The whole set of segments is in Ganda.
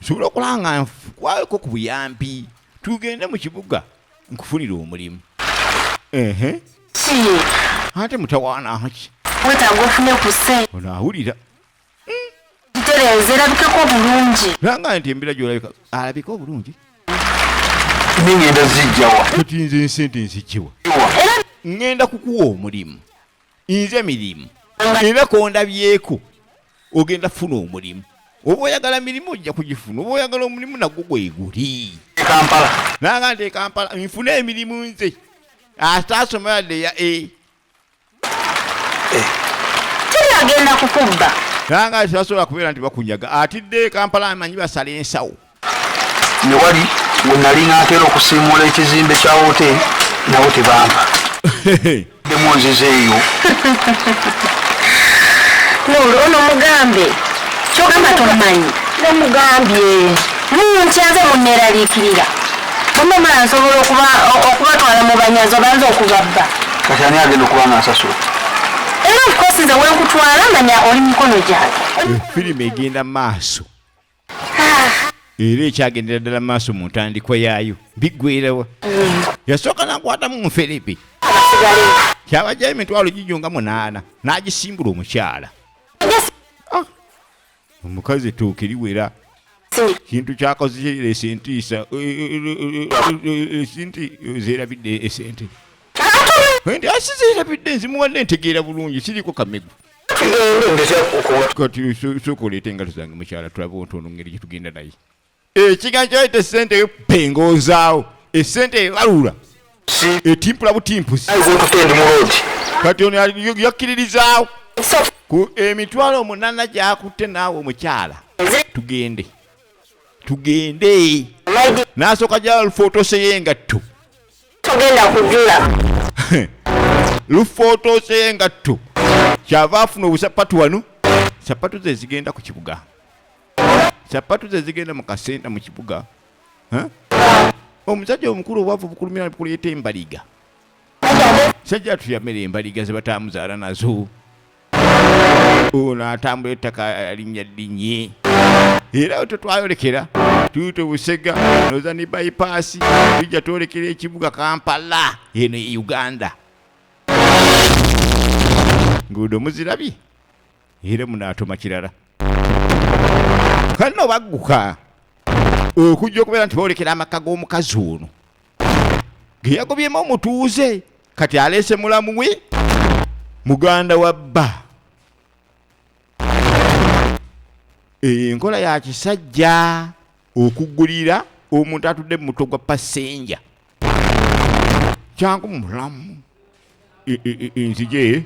sobola okulanga kwako ku buyambi tugende mu kibuga nkufunira omulimu ate mutawaana ki wetaaga ofune ku ssente ono awulira tereza erabikako bulungi langa nti embira gyolabika alabika obulungi ningenda zijjawa kati nze ensente nzijjiwa ngenda kukuwa omulimu nze mirimu era kondabyeko ogenda funa omulimu oba oyagala mirimu ojja kugifuna oba oyagala omulimu nagwo gweguli Kampala nanga nti Kampala nfune emirimu nze atasoma yadde ya teri agenda kukubba nanga nti basobola kubeera nti bakunyaga atidde Kampala amanyi basala ensawo ne wali we nali naatera okusiimuula ekizimbe kya hoteri nawo tebampa demu nzizeeyo ono mugambe kyogamba tomanyi nomugambye nkyanze munneeraliikirira mumwe mula nsobola okubatwala mu banyazi obanza okubabba kati ani agenda okuba ngaasasula era ofcourse nze wenkutwala manya oli mukono gyange firimu egenda maaso era ekyagendera ddala maaso mu ntandikwa yaayo biggwerawa yasooka nakwata mu nferebe kyabajjayo emitwalo gijjo nga 8 n'agisimbula omukyala omukazi ettooke liwera kintu kyakozera esentiisa esenti zeerabidde esente nti asizeerabidde nzimuwadde ntegeera bulungi siriko kamegu kati sooka oleeta engato zange mukyala tulabe ontono ngeri gyetugenda naye ekigambo kyaita esente pengozaawo esente ebalula etimpula butimpusi kati ono yakkiririzaawo ku emitwalo 8 gyakutte naawe omukyala tugende n'asooka gya lufootose y'engatto togenda kujula lufootose y'engatto kyava afuna obusapatu wano sapatu ze zigenda ku kibuga sapatu ze zigenda mu kasenta mu kibuga omusajja omukulu obwavu bukulumira bukuleeta embaliga sajja tuyamera embaliga ze batamuzaala nazo ono atambula ettaka linnya linnye era tetwayolekera tuyita obusega noza ne bypaasi tujja twolekera ekibuga Kampala eno e Uganda nguudo muzirabye era munaatoma kirala kano bagguka okujja okubeera nti boolekera amaka g'omukazi ono ge yagobyemu omutuuze kati aleese mulamu we muganda wa bba enkola ya kisajja okuggulira omuntu atudde mu mutwe gwa pasenja kyangu mulamu nzije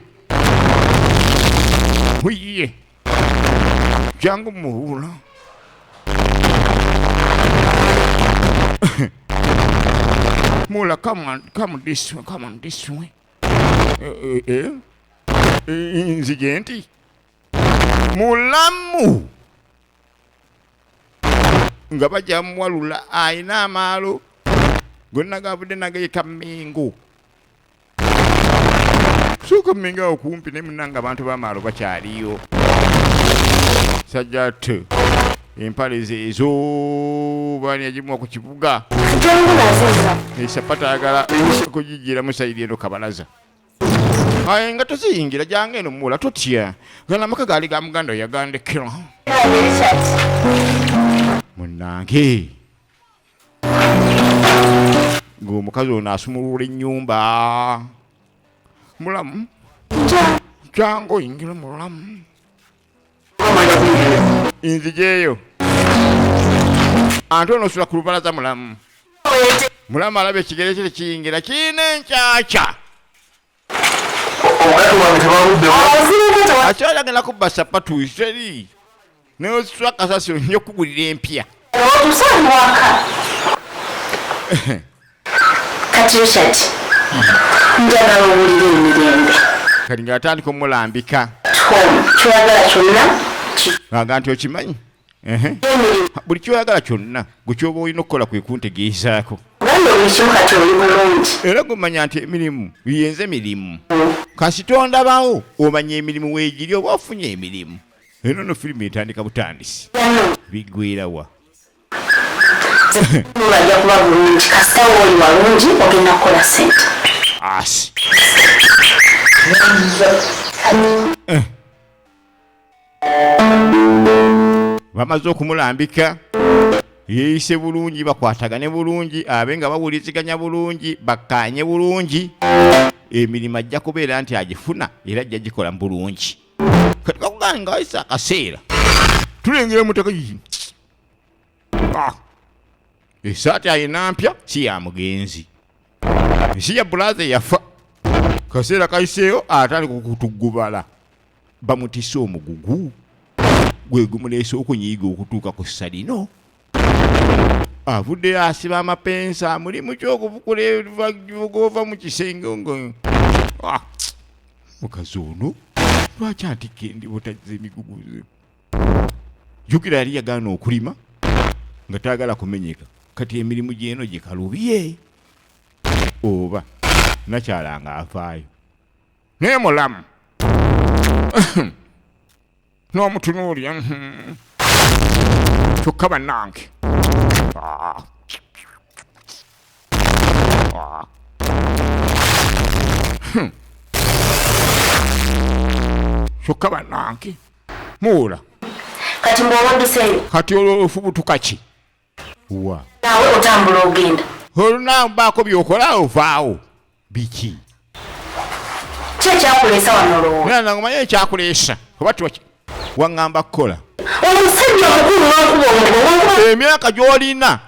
huiye kyangu muhula Mula, come this way. Nzigenti. Mulamu. Nga bajja mwalula ayina amaalo. Gonna gavudde nagaye Kamingo. Suka Minga okumpi ne munanga abantu b'amaalo bakyaliyo. Sajjate. Empale zezo bani yajimu ku kibuga. Esapata yagala kujijira musayidi eno kabalaza. Aye nga toziyingira jange eno mula totya. Gana maka gali ga muganda yagande kilo. Munange. Ngo mukazi ono asumulula ennyumba. Mulamu. Jango ingira mulamu. Inzijeyo. Antono sula ku lubalaza mulamu. Mulamu alabe ekigere kye kiyingira kine nchacha. Achola gana kubba sapatu iseri. Ne sula kasasi nyo kugulira empya. Otusangwaka. Katrishati. Njagala obulire emirembe. Kali nga atandika omulambika. Kyagala kyonna. Nga nti okimanyi? Buli kyoyagala kyonna gwe kyoba olina okukola kwe kuntegeezaako. Era gumanya nti emirimu yenze mirimu. Kasita ondabawo omanya emirimu weegiri oba ofunye emirimu. eno no firimu etandika butandisi bigwira wa bajja kuba bulungi kasita woli walungi ogenda kukola sente asi bamaze okumulambika yeeyise bulungi bakwatagane bulungi abe nga bawuliziganya bulungi bakkaanye bulungi emirimu ajja kubeera nti agifuna era ajja gikola bulungi kati kakugane nga wayise akaseera tulengera mutaka esaati ayina mpya si ya mugenzi si ya bulaze yafa kaseera kayiseeyo atali kukutugubala bamutise omugugu gwe gumuleese okunyiiga okutuuka ku salino avuddeyo asiba amapensa mulimu kyokuvukula ova mu kisenge ngo mukazi ono lwaki antikka endiba otazza emiguguze jjukira yali yagaana okulima nga taagala kumenyeka kati emirimu gyeno gikalubye oba nakyalanga afaayo naye mulamu n'omutunuulya kyokka bannange kyokka bannange muwula kati mbwowoddeseeyo kati olufubutuka ki wa naawe otambula ogenda olunabaako byokola ovaawo biki ki ekyakuleesa wano olowooza nanga omanye ekyakuleesa oba tiwaki waŋŋamba kukola omusajja omukulu n'okuba omugo emyaka gy'olina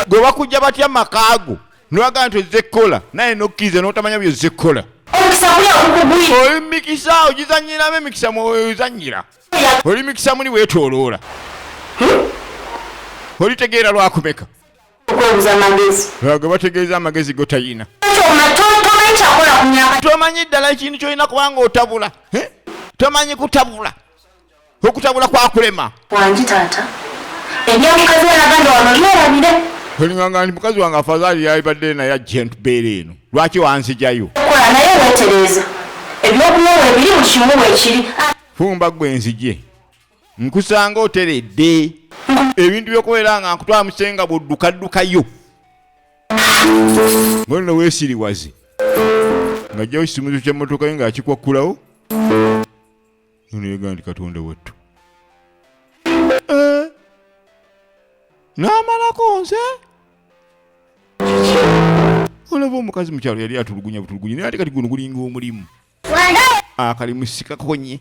gwe bakujja batya makaago niwagaa nti ozze kkola naye nokkiriza n'otamanya byozze kkola omukisa guli akukugwira oli mikisa ogizanyiramu emikisa mwezanyira oli mikisa muli weetooloola olitegeera lwakumeka okwebuza amagezi ge bategeeza amagezi go tayina tomanyi kyakola ku myaka tomanyi ddala ekintu kyolina kubanga otabula tomanyi kutabula okutabula kwakulema wangi taata ebyamukazi wanaganda wano byerabire olinganga nti mukazi wange afazaali yabadde naye ajja ntubeera eno lwaki wanzijayo kola naye weetereeza ebyokunywa ebiri buli kimu weekiri fumba gwe nzije nkusanga oteredde ebintu byokubeera nga nkutwala musenga bw'oddukaddukayo ngolino weesiriwaze ng'ajjawo ekisumuzo ky'emmotoka ye ng'akikwakkulawo noneyega nti katonda wattu n'amalako nze olaba omukazi mukyalo yali atulugunya butulugunyi naye ate kati guno gulinga omulimu akalimu sikakonye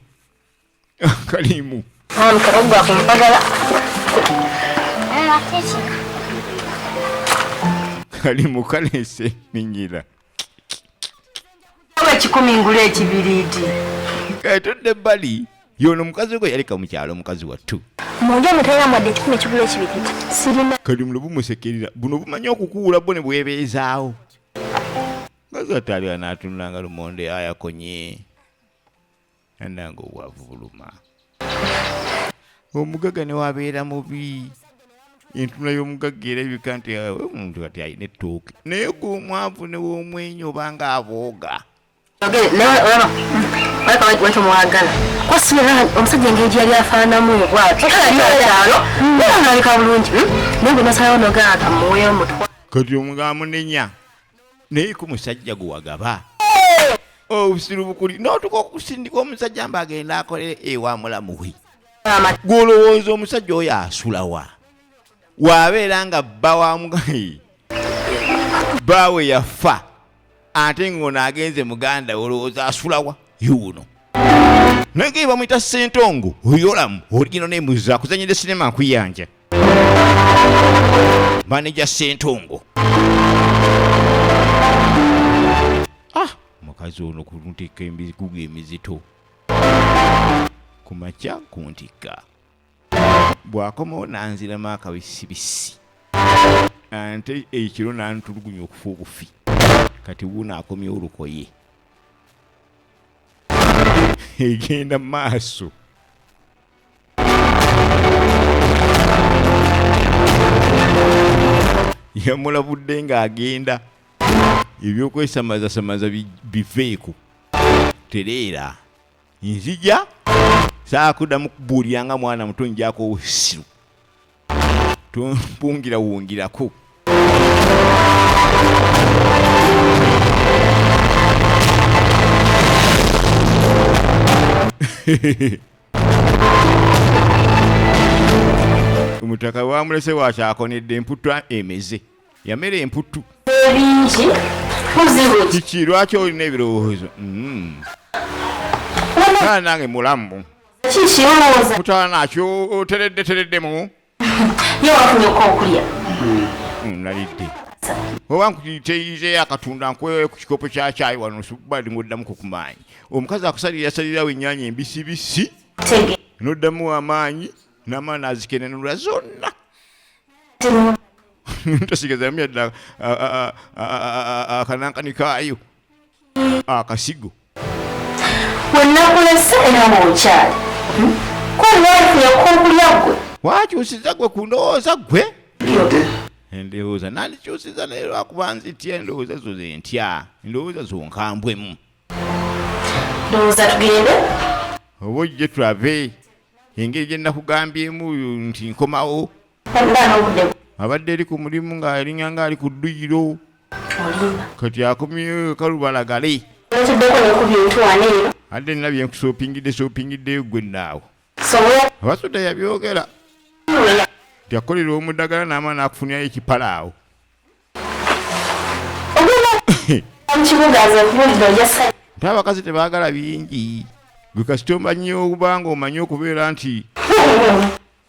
akalimu omukalo gwakumpagala kalimu kaleese minyira oba ekikumi ngula ekibiriiti kaetodde ebbali yono omukazi gwe yaleka mukyalo omukazi wattu munja mutalina mwadde ekikumi ekigula ekibiriiti sirina kalimu ne bumusekerera buno bumanyi okukuwula bo ne bwebeezaawo mukazi wattu aliwa n'atunulanga lumonde ayakonye ananga obwavuluma omugaga ne wabeera mubi entula y'omugagga erabika nti omuntu kati alina ettooke naye gw'omwavu ne w'omwenyo obanga abooga wetomwagala kwasibira omusajja engeri yali afaanamu bwatyo nalika bulungi naye gwe nasalawo nogaata muweyo mutwa kati omugamunenya naye ku musajja gwe wagaba obusiru bukuli n'otuka okusindika omusajja mba agenda akolere ewa mulamu we gw'olowooza omusajja oyo asulawa wabeera nga bba wa mugayi baawe yafa ate ng'ono agenze muganda olowooza asulawa yuuno naye nga bamuyita Ssentongo oyolamu oligino nemuza akuzanyira sinema nkuyanja maneja Ssentongo mukazi ono kuntikka emigugu emizito ku makya kuntikka bw'akomawo nanziramu akabisibisi ante ekiro nantulugunya okufa obufi kati wuuno akomyewo olukoye egenda mu maaso yamulabudde ng'agenda ebyokwesamazasamaza biveeko tereera nzija saakuddamu kubuulira nga mwana muto njako obusiru tompungira wungirako omutaka wamulese wakyakonedde emputtu emeze yamera emputtu ebingi muzibu ki kiki lwaki olina ebirowoozo aa nange mulamu kiki olowooza mutala nakyo otereddetereddemu ye wafunyeko okulya nalidde oba nkiteyizeyo akatunda nkwewe ku kikopo kya caayi wano subadi ng'oddamu kukumaanyi omukazi akusalirasalirawo ennyaanya embisibisi tege n'oddamu amaanyi n'amaani azikenenula zonna tosigaza myadde akanankani kaayo akasigo wenakulese era bwokyali kolwafunyeko okulya gwe wakyusiza gwe ku ndowooza gwe endowooza nandikyusiza naye lwakuba nzitya endowooza zo zentya endowooza zonkambwemu ndowooza tugende oba ojje tulabe engeri gye nakugambyemu nti nkomawo onda n'obudde abadde eri ku mulimu ng'alinga ng'ali ku dduyiro olimba kati akomyeyo kalubalagale otuddeko nekubya entwana ero adde nina byenkusoopingiddeyo gwe naawo sobola abasudde yabyogera tyakolera omuddagala n'amaana akufunyayo ekipalaawo ogenda mukibuga aze okubuulira ojasa nti abakazi tebaagala bingi gwe kasita omanyi okubanga omanyi okubeera nti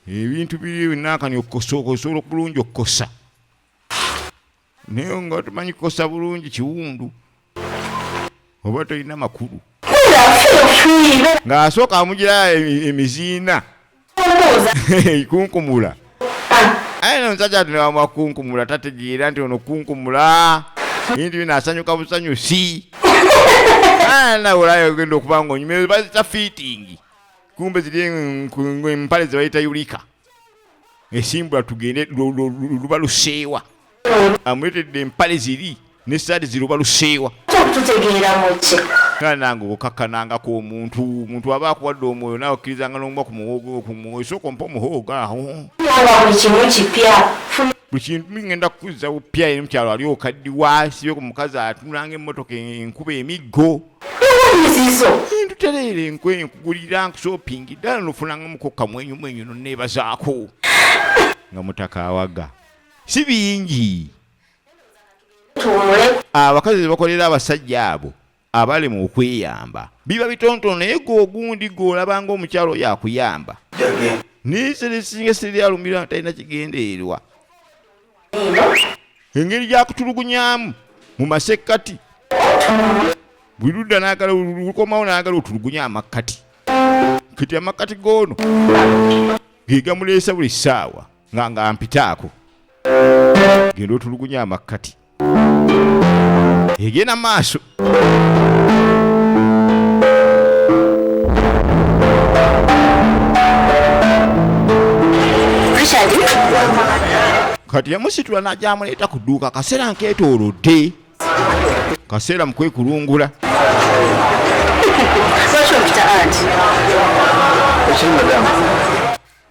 ebintu biri binaakani okukosa bulungi okukosa naye nga tomanyi kukosa bulungi kiwundu oba tolina makulu ng'asooka amugira emiziina kunkumula aye nomusajja ati newamu akunkumula tategeera nti ono kunkumula ebintu bino asanyuka busanyusi nawulayo ogenda okuba nga onyume bazita fiitingi kumbe ziri empale ze bayita yulika esimbula tugende luba luseewa amuletedde empale ziri nesaati ziruba luseewa tutegeera muki kale nange okakkanangako omuntu aba akuwadde omwoyo nawe okkirizanga n'omuba ku muwogo esooka ompa omuhoogo awo nga buli kimu kipya buli kintu ngenda kukuzza bupya eri mukyalo ali okaddiwa sibe ku mukazi atunulanga emmotoka enkuba emiggo zizo ntutereera nkugulira nkushoppingi ddala nofunanga mukokka mwenyumwenyu nonneebazaako nga mutaka awaga si bingi tuwumule abakazi bebakolera abasajja abo abalema okweyamba biba bitonotono naye gwogundi gwolabanga omukyalo oyo akuyamba naye serisinga serialumira talina kigendeerwa engeri gyakutulugunyamu mu masekkati buli ludda naagala lukomawo naagala otulugunya amakkati kati amakkati goono ge gamuleesa buli ssaawa nga mpitaako genda otulugunya amakkati egenda maaso kati yamusitula n'ajamuleeta ku dduuka kaseera nkeetoolodde kaseera mukwekulungula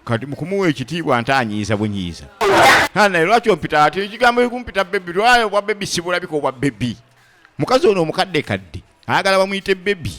kati mukumuwa ekitiibwa ntaanyiiza bunyiiza naye lwaki ompita ati ekigambo ekumpita bebi lwayo obwa bebi sibulabika obwa bebi mukazi ono omukadde kadde ayagala bamuyite bebi